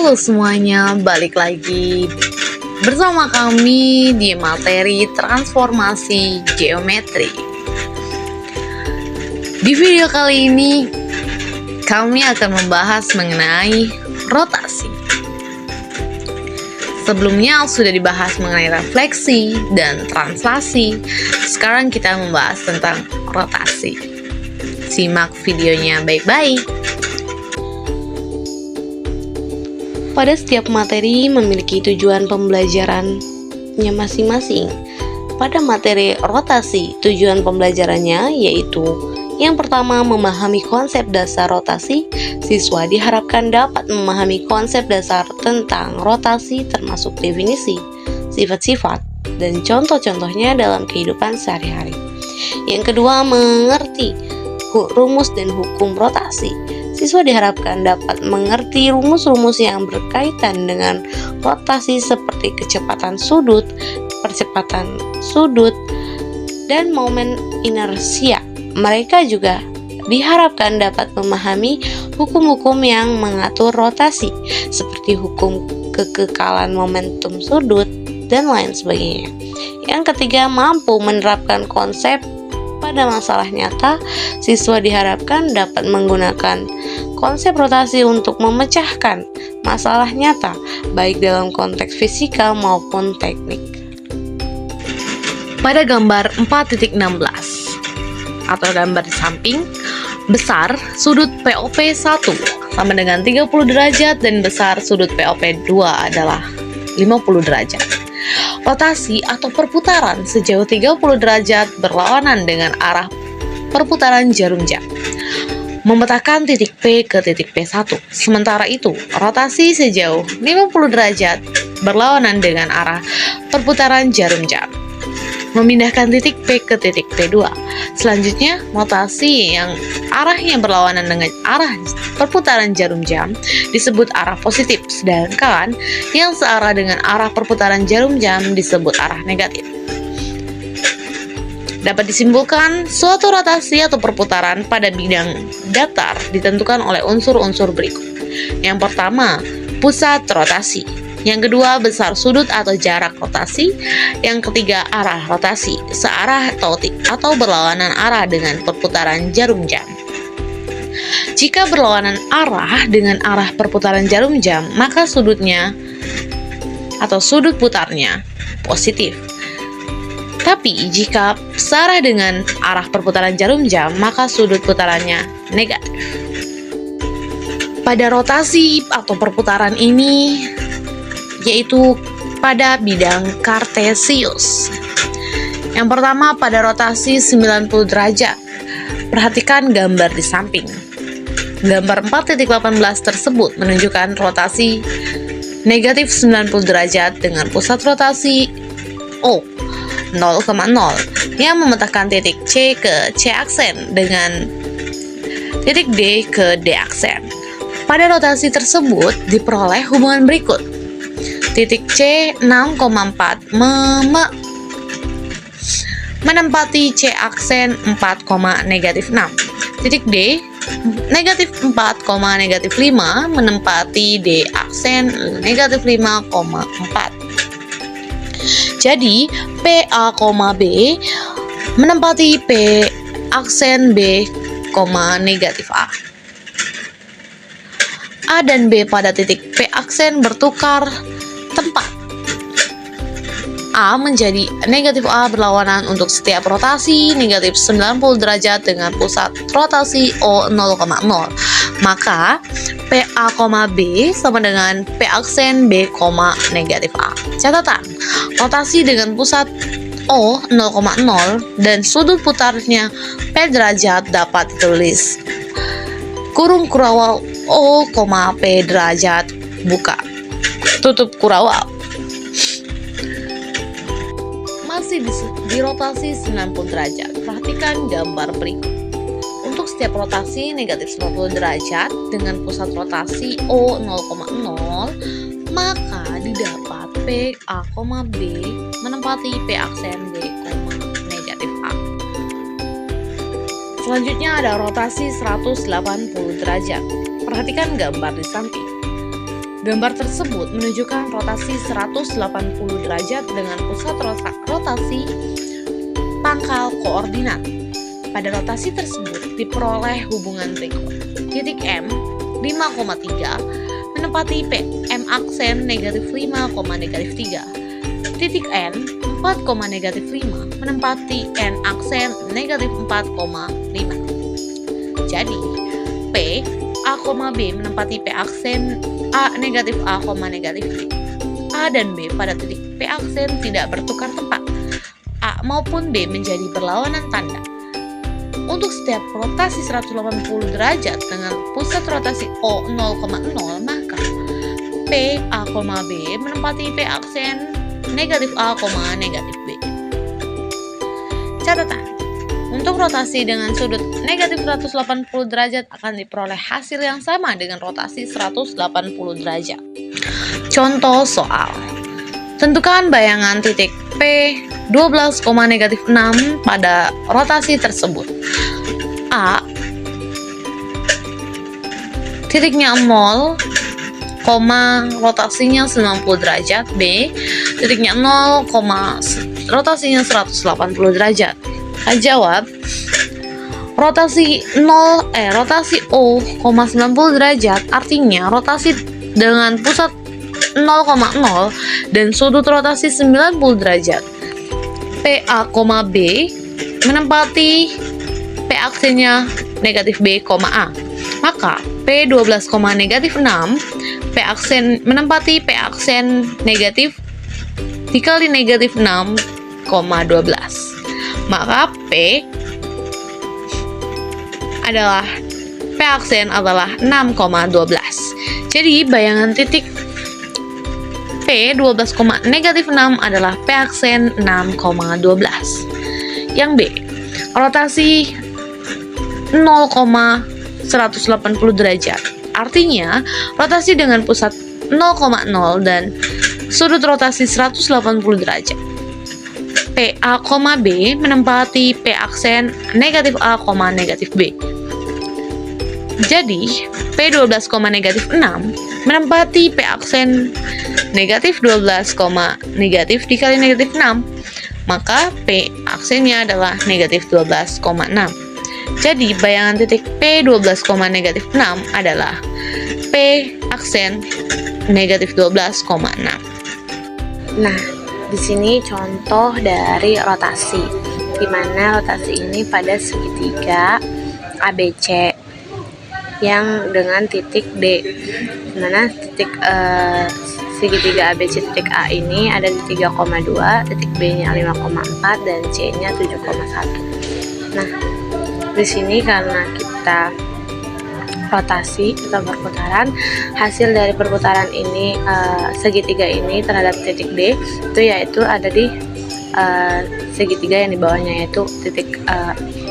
Halo semuanya, balik lagi bersama kami di materi transformasi geometri. Di video kali ini, kami akan membahas mengenai rotasi. Sebelumnya sudah dibahas mengenai refleksi dan translasi. Sekarang kita membahas tentang rotasi. Simak videonya baik-baik. Pada setiap materi memiliki tujuan pembelajarannya masing-masing. Pada materi rotasi, tujuan pembelajarannya yaitu yang pertama, memahami konsep dasar rotasi. Siswa diharapkan dapat memahami konsep dasar tentang rotasi termasuk definisi, sifat-sifat, dan contoh-contohnya dalam kehidupan sehari-hari. Yang kedua, mengerti rumus dan hukum rotasi. Siswa diharapkan dapat mengerti rumus-rumus yang berkaitan dengan rotasi seperti kecepatan sudut, percepatan sudut, dan momen inersia. Mereka juga diharapkan dapat memahami hukum-hukum yang mengatur rotasi, seperti hukum kekekalan momentum sudut, dan lain sebagainya. Yang ketiga, mampu menerapkan konsep pada masalah nyata. Siswa diharapkan dapat menggunakan konsep rotasi untuk memecahkan masalah nyata, baik dalam konteks fisika maupun teknik. Pada gambar 4.16 atau gambar di samping, besar sudut POP 1 sama dengan 30 derajat dan besar sudut POP 2 adalah 50 derajat. Rotasi atau perputaran sejauh 30 derajat berlawanan dengan arah perputaran jarum jam, memetakan titik P ke titik P1. Sementara itu, rotasi sejauh 50 derajat berlawanan dengan arah perputaran jarum jam, memindahkan titik P ke titik P2. Selanjutnya, rotasi yang arahnya berlawanan dengan arah perputaran jarum jam disebut arah positif, sedangkan yang searah dengan arah perputaran jarum jam disebut arah negatif. Dapat disimpulkan, suatu rotasi atau perputaran pada bidang datar ditentukan oleh unsur-unsur berikut. Yang pertama, pusat rotasi. Yang kedua, besar sudut atau jarak rotasi. Yang ketiga, arah rotasi, searah atau berlawanan arah dengan perputaran jarum jam. Jika berlawanan arah dengan arah perputaran jarum jam, maka sudutnya atau sudut putarnya positif. Tapi jika searah dengan arah perputaran jarum jam, maka sudut putarannya negatif. Pada rotasi atau perputaran ini, yaitu pada bidang kartesius. Yang pertama, pada rotasi 90 derajat. Perhatikan gambar di samping. Gambar 4.18 tersebut menunjukkan rotasi negatif 90 derajat dengan pusat rotasi O 0,0 yang memetakan titik C ke C aksen dengan titik D ke D aksen. Pada rotasi tersebut diperoleh hubungan berikut. Titik C 6,4 menempati C aksen 4, negatif 6. Titik D negatif 4, negatif 5 menempati D aksen negatif 5,4. Jadi PA, B menempati P aksen B, negatif A. A dan B pada titik P aksen bertukar tempat. A menjadi negatif A berlawanan untuk setiap rotasi negatif 90 derajat dengan pusat rotasi O 0,0. Maka PA, B sama dengan P aksen B, negatif A. Catatan, rotasi dengan pusat O 0,0 dan sudut putarnya P derajat dapat ditulis kurung kurawal O, P derajat buka tutup kurawal. Masih di rotasi 90 derajat. Perhatikan gambar berikut. Untuk setiap rotasi negatif 90 derajat dengan pusat rotasi O 0,0, maka didapat PA, B menempati P aksen B, negatif A. Selanjutnya ada rotasi 180 derajat. Perhatikan gambar di samping. Gambar tersebut menunjukkan rotasi 180 derajat dengan pusat rotasi pangkal koordinat. Pada rotasi tersebut diperoleh hubungan berikut. Titik M 5,3 menempati PM aksen -5, -3. Titik N 4,-5 menempati N aksen -4,5. Jadi P A, B menempati P aksen A, -A, B. A dan B pada titik P aksen tidak bertukar tempat. A maupun B menjadi berlawanan tanda. Untuk setiap rotasi 180 derajat dengan pusat rotasi O 0,0, maka P A, B menempati P aksen -A, -B. Catatan: untuk rotasi dengan sudut negatif 180 derajat akan diperoleh hasil yang sama dengan rotasi 180 derajat. Contoh soal. Tentukan bayangan titik P 12,-6 pada rotasi tersebut. A. Titiknya 0, rotasinya 90 derajat. B. Titiknya 0, rotasinya 180 derajat. Jawab. Rotasi O, 90 derajat artinya rotasi dengan pusat 0,0 dan sudut rotasi 90 derajat. PA, B menempati P aksennya -B, A. Maka P 12,-6 P aksen menempati P aksen negatif dikali -6,12. Maka P aksen adalah 6,12. Jadi bayangan titik P 12,-6 adalah P aksen 6,12. Yang B, rotasi 0,180 derajat. Artinya rotasi dengan pusat 0,0 dan sudut rotasi 180 derajat. PA, B menempati P aksen -A, -B. Jadi P 12,-6 menempati P aksen -12, dikali -6. Maka P aksennya adalah -12,6. Jadi bayangan titik P 12,-6 adalah P aksen -12,6. Nah, di sini contoh dari rotasi, di mana rotasi ini pada segitiga ABC yang dengan titik D, di mana titik segitiga ABC titik A ini ada di 3,2, titik B-nya 5,4 dan C-nya 7,1. Nah, di sini karena kita rotasi atau perputaran, hasil dari perputaran ini segitiga ini terhadap titik D itu yaitu ada di segitiga yang di bawahnya, yaitu titik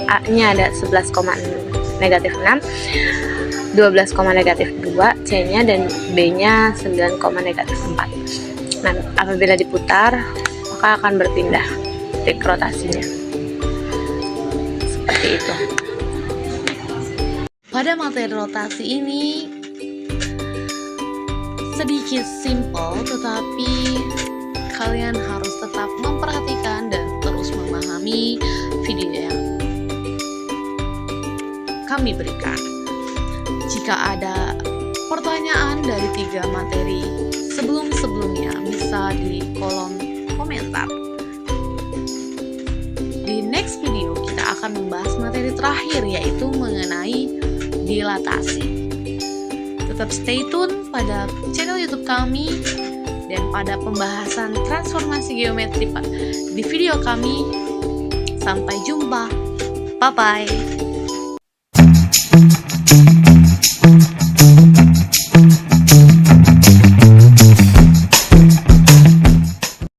A-nya ada 11,-6, 12,-2 C-nya dan B-nya 9,-4. Nah, apabila diputar maka akan berpindah titik rotasinya seperti itu. Pada materi rotasi ini sedikit simple, tetapi kalian harus tetap memperhatikan dan terus memahami video yang kami berikan. Jika ada pertanyaan dari 3 materi sebelumnya bisa di kolom komentar. Di next video kita akan membahas materi terakhir, yaitu mengenai dilatasi. Tetap stay tune pada channel YouTube kami dan pada pembahasan transformasi geometri di video kami. Sampai jumpa. Bye bye.